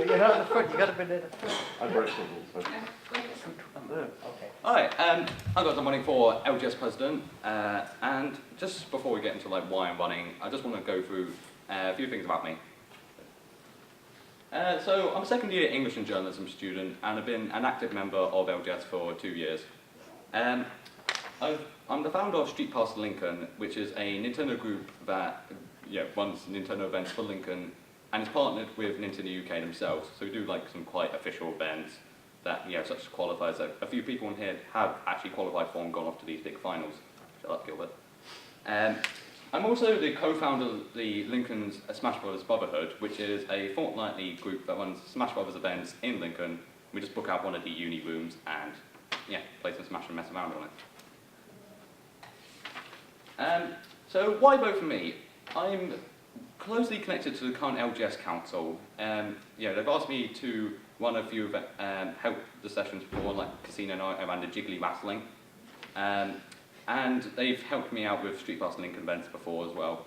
But you're not at the front, you got to be near the front. I broke something, so. Okay. Hi, I've got some running for LGS President, and just before we get into like why I'm running, I just want to go through a few things about me. So I'm a second year English and journalism student, and I've been an active member of LGS for 2 years. I'm the founder of Street Pass Lincoln, which is a Nintendo group that runs Nintendo events for Lincoln, and is partnered with Nintendo UK themselves. So we do like some quite official events that such as qualifiers that a few people in here have actually qualified for and gone off to these big finals. Shut up, Gilbert. I'm also the co-founder of the Lincoln's Smash Brothers Brotherhood, which is a fortnightly group that runs Smash Brothers events in Lincoln. We just book out one of the uni rooms and play some Smash and mess around on it. So why vote for me? I'm closely connected to the current LGS Council. They've asked me to run a few help the sessions for like casino night around the jiggly wrestling. And they've helped me out with Street Pass Lincoln events before as well.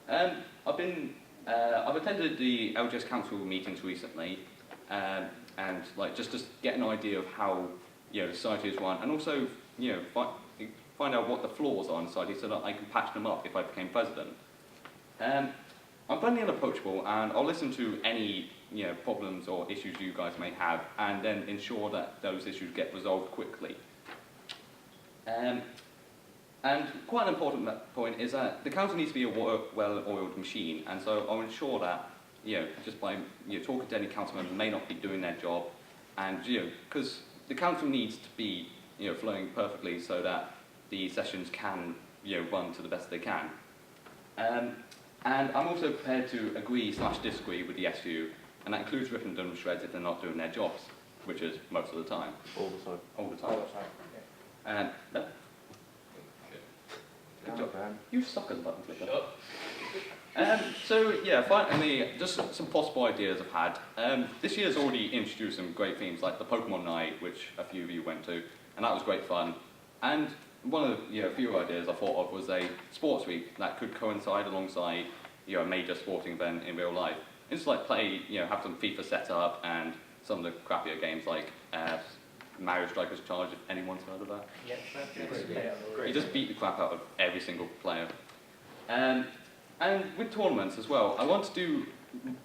I've attended the LGS Council meetings recently, and like just to get an idea of how the society is run, and also find out what the flaws are in society so that I can patch them up if I became president. I'm friendly and approachable, and I'll listen to any problems or issues you guys may have, and then ensure that those issues get resolved quickly. And quite an important point is that the council needs to be a well-oiled machine, and so I'll ensure that just by talking to any council member who may not be doing their job, and because the council needs to be flowing perfectly so that the sessions can run to the best they can. And I'm also prepared to agree/disagree with the SU, and that includes ripping them to shreds if they're not doing their jobs, which is most of the time. All the time. All the time. All the time. No? Good job. You suck at the button clicker. So finally, just some possible ideas I've had. This year's already introduced some great themes like the Pokemon Night, which a few of you went to, and that was great fun. And one of the few ideas I thought of was a sports week that could coincide alongside a major sporting event in real life. And just like play, have some FIFA set up and some of the crappier games like Mario Strikers Charge, if anyone's heard of that. Yes, that's great. You just beat the crap out of every single player. And with tournaments as well, I want to do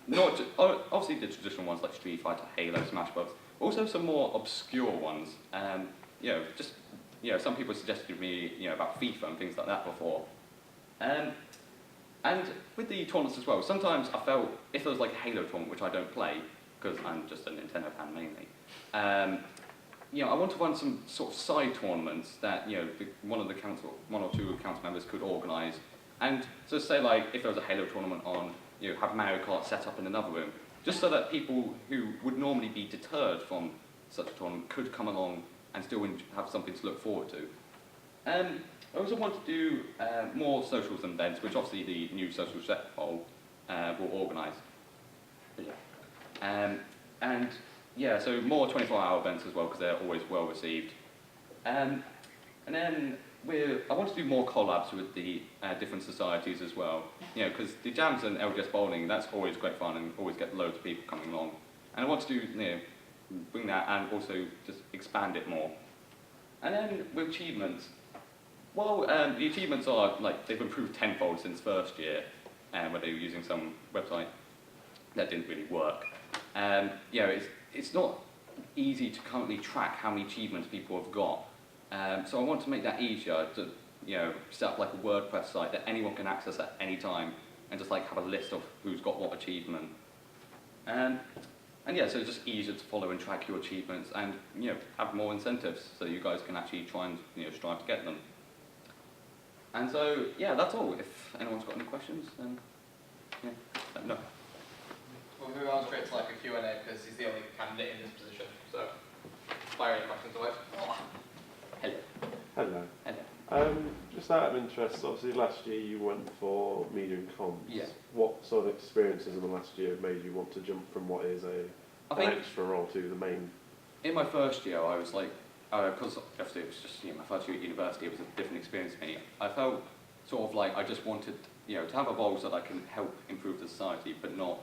not obviously the traditional ones like Street Fighter, Halo, Smash Bros, but also some more obscure ones. Some people suggested to me about FIFA and things like that before. And with the tournaments as well, sometimes I felt if there was like a Halo tournament, which I don't play because I'm just a Nintendo fan mainly. I want to run some sort of side tournaments that one or two council members could organise, and so say like if there was a Halo tournament on, have Mario Kart set up in another room, just so that people who would normally be deterred from such a tournament could come along and still have something to look forward to. I also want to do more socials and events, which obviously the new social set poll will organise. So more 24-hour events as well, because they're always well received. And then I want to do more collabs with the different societies as well. Because the jams and LGS bowling, that's always great fun and always get loads of people coming along. And I want to do, bring that and also just expand it more. And then with achievements, well, the achievements are like they've improved tenfold since first year, where they were using some website that didn't really work. It's not easy to currently track how many achievements people have got. So I want to make that easier to set up like a WordPress site that anyone can access at any time and just like have a list of who's got what achievement. So it's just easier to follow and track your achievements and have more incentives so you guys can actually try and strive to get them. And so that's all. If anyone's got any questions, then let me know. We'll move on straight to like a Q&A because he's the only candidate in this position. So, fire any questions away. Hello. Hello. Just out of interest, obviously last year you went for media and comms. Yeah. What sort of experiences in the last year made you want to jump from what is an extra role to the main? In my first year, I was like, because obviously it was just my first year at university, it was a different experience for me. I felt sort of like I just wanted to have a role so that I can help improve the society, but not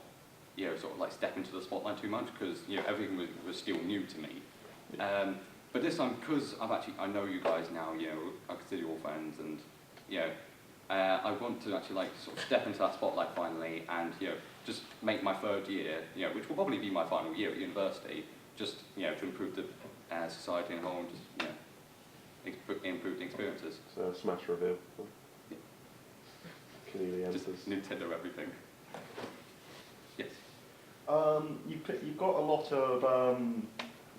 you know, sort of like step into the spotlight too much because, you know, everything was still new to me. But this time, because I know you guys now, you know, I consider you all friends, and, you know, I want to actually like sort of step into that spotlight finally, and, you know, just make my third year, you know, which will probably be my final year at university, just, you know, to improve the society and whole, and just, you know, improve the experiences. So Smash reveal. Yeah. Kenealy Just enters. Nintendo everything. Yes. You've got a lot of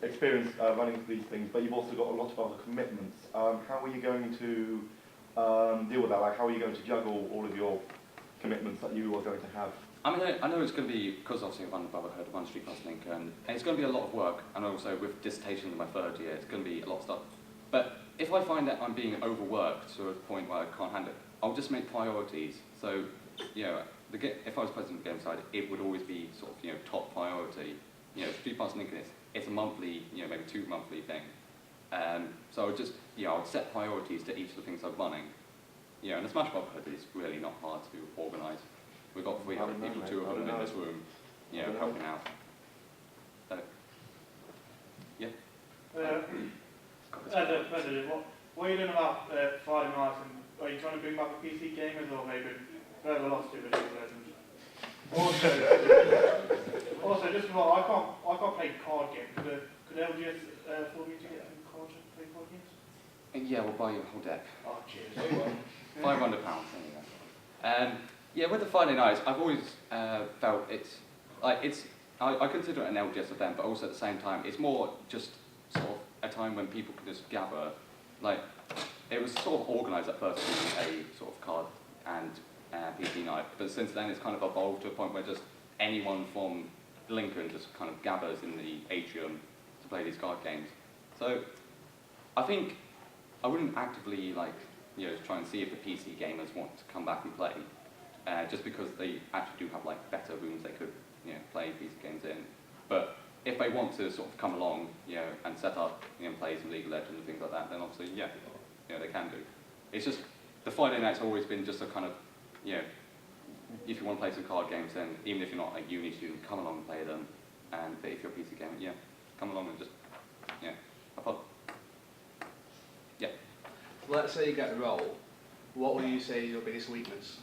experience running these things, but you've also got a lot of other commitments. How are you going to deal with that? Like, how are you going to juggle all of your commitments that you are going to have? I mean, I know it's going to be, because obviously I run Brotherhood, I run Street Pass Link, and it's going to be a lot of work, and also with dissertations in my third year, it's going to be a lot of stuff. But if I find that I'm being overworked to a point where I can't handle it, I'll just make priorities. So, you know, if I was president of the game side, it would always be sort of, you know, top priority. You know, Street Pass Link, it's a monthly, you know, maybe 2 monthly thing. So I would just, you know, I would set priorities to each of the things I'm running. You know, and the Smash Brotherhood is really not hard to organise. We've got 300 people, 2 of them in this room, you know, helping out. So, yeah. As a president, what are you doing about Friday nights? And are you trying to bring back the PC gamers, or maybe further lost to the new versions? Also, just because I can't play card games. Could LGS afford me to get some cards to play card games? Yeah, we'll buy you a whole deck. Oh, cheers. £500, there you go. Yeah, with the Friday nights, I've always felt I consider it an LGS event, but also at the same time, it's more just sort of a time when people can just gather. Like, it was sort of organised at first as a sort of card and PC night, but since then it's kind of evolved to a point where just anyone from Lincoln just kind of gathers in the atrium to play these card games. So, I think I wouldn't actively, like, you know, try and see if the PC gamers want to come back and play, just because they actually do have like better rooms they could, you know, play PC games in. But if they want to sort of come along, you know, and set up, you know, play some League of Legends and things like that, then obviously, yeah, you know, they can do. It's just the Friday night's always been just a kind of, you know, if you want to play some card games, then even if you're not a uni student, come along and play them. And but if you're a PC gamer, yeah, come along and just, yeah, have fun. Yeah. Let's say you get a role. What will you say is your biggest weakness?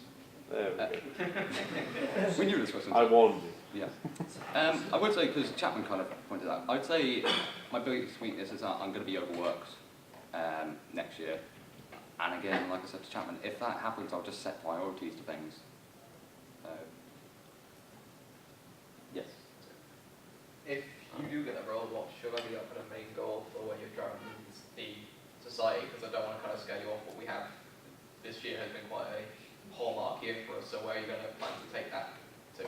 There we go. We knew this question. I warned you. Yeah. I would say, because Chapman kind of pointed out, I'd say my biggest weakness is that I'm going to be overworked next year. And again, like I said to Chapman, if that happens, I'll just set priorities to things. Yes. If you do get a role, what should be your kind of main goal for when you're trying the society? Because I don't want to kind of scare you off. What we have this year has been quite a hallmark year for us. So where are you going to plan to take that to?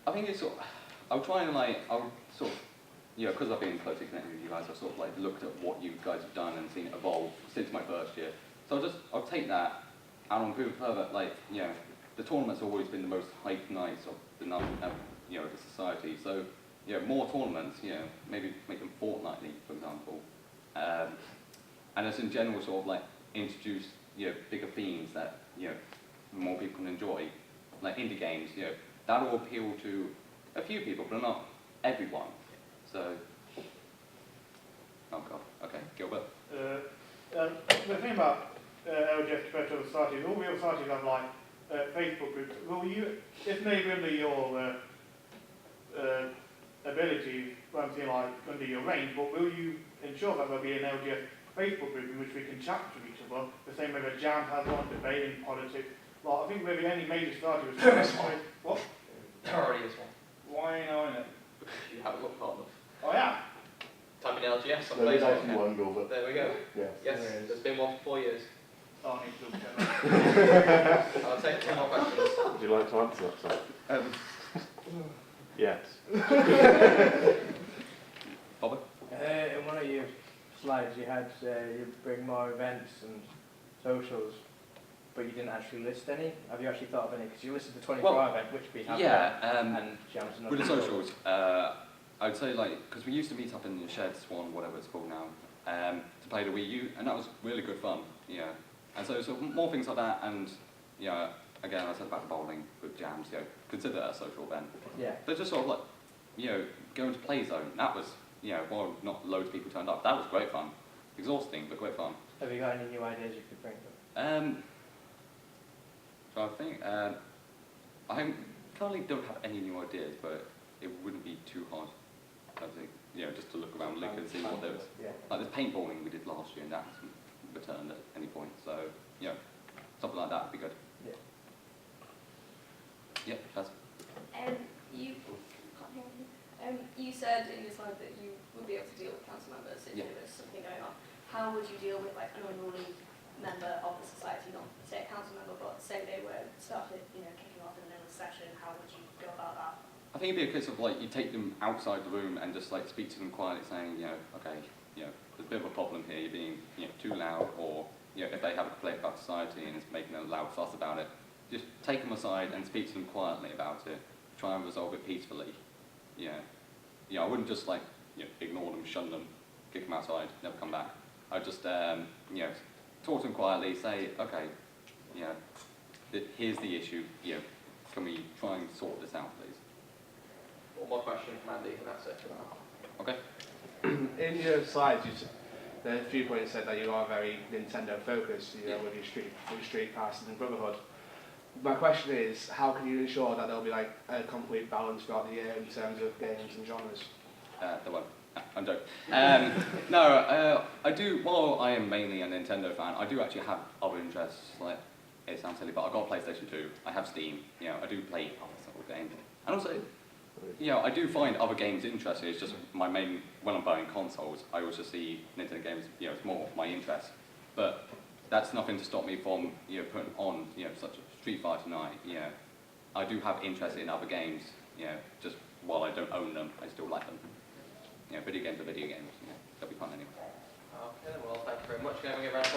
I think it's sort of, I'll try and like, I'll sort of, you know, because I've been closely connected with you guys, I've sort of like looked at what you guys have done and seen it evolve since my first year. So I'll take that and I'll improve further. Like, you know, the tournament's always been the most hyped nights of the you know, the society. So, you know, more tournaments, you know, maybe make them fortnightly, for example. And just in general, sort of like introduce, you know, bigger themes that, you know, more people can enjoy. Like indie games, you know, that will appeal to a few people, but not everyone. So, oh god, okay, Gilbert. The thing about LGS compared to other societies, all the other societies have like Facebook groups. Will you, if maybe under your ability, I'm saying like under your range, but will you ensure that there'll be an LGS Facebook group in which we can chat to each other, the same way that Jam has one, debating politics? Like, I think maybe any major society was There is one. What? There already is one. Why ain't I in it? You haven't looked hard enough. Oh yeah. Type in LGS on There is Facebook. actually one, Gilbert. There we go. Yes. Yes, there's been one for 4 years. Oh, I need to look at that. I'll take 2 more questions. Would you like to answer that, sir? Yes. Bobby? In one of your slides you had you bring more events and socials, but you didn't actually list any. Have you actually thought of any? Because you listed the 24-hour event, which we have and Jam's another. With the socials, I would say, like, because we used to meet up in the Shed Swan, whatever it's called now, to play the Wii U, and that was really good fun, yeah. And so more things like that, and, yeah, again, I said about the bowling with jams, consider that a social event. Yeah. But just sort of like, going to play zone, that was, while not loads of people turned up, that was great fun. Exhausting, but great fun. Have you got any new ideas you could bring them? So I think, I currently don't have any new ideas, but it wouldn't be too hard, I think, just to look around, look and see what there was. Yeah. Like there's paintballing we did last year, and that hasn't returned at any point, so, something like that would be good. Yeah. Yep, that's You can't hear me. You said in your slide that you would be able to deal with council members if there was something going on. How would you deal with like an unruly member of the society, not say a council member, but say they were started, kicking off in the middle of the session? How would you go about that? I think it'd be a case of like you take them outside the room and just like speak to them quietly, saying, okay, there's a bit of a problem here. You're being, too loud, or if they have a complaint about society and it's making a loud fuss about it, just take them aside and speak to them quietly about it. Try and resolve it peacefully. I wouldn't just like ignore them, shun them, kick them outside, never come back. I'd just talk to them quietly, say, okay, here's the issue. Can we try and sort this out, please? One more question from Andy, and that's it. Okay. In your slides, the few points said that you are very Nintendo focused, with your street passes and Brotherhood. My question is, how can you ensure that there'll be like a complete balance throughout the year in terms of games and genres? There won't. I'm joking. No, I do. While I am mainly a Nintendo fan, I do actually have other interests. Like, it sounds silly, but I've got a PlayStation 2. I have Steam. I do play other sort of games, and also, I do find other games interesting. It's just my main when I'm buying consoles, I also see Nintendo games. It's more my interest, but that's nothing to stop me from putting on such a Street Fighter 9. I do have interest in other games. Just while I don't own them, I still like them. Video games are video games. They'll be fun anyway. Okay, well, thank you very much. Can I give a round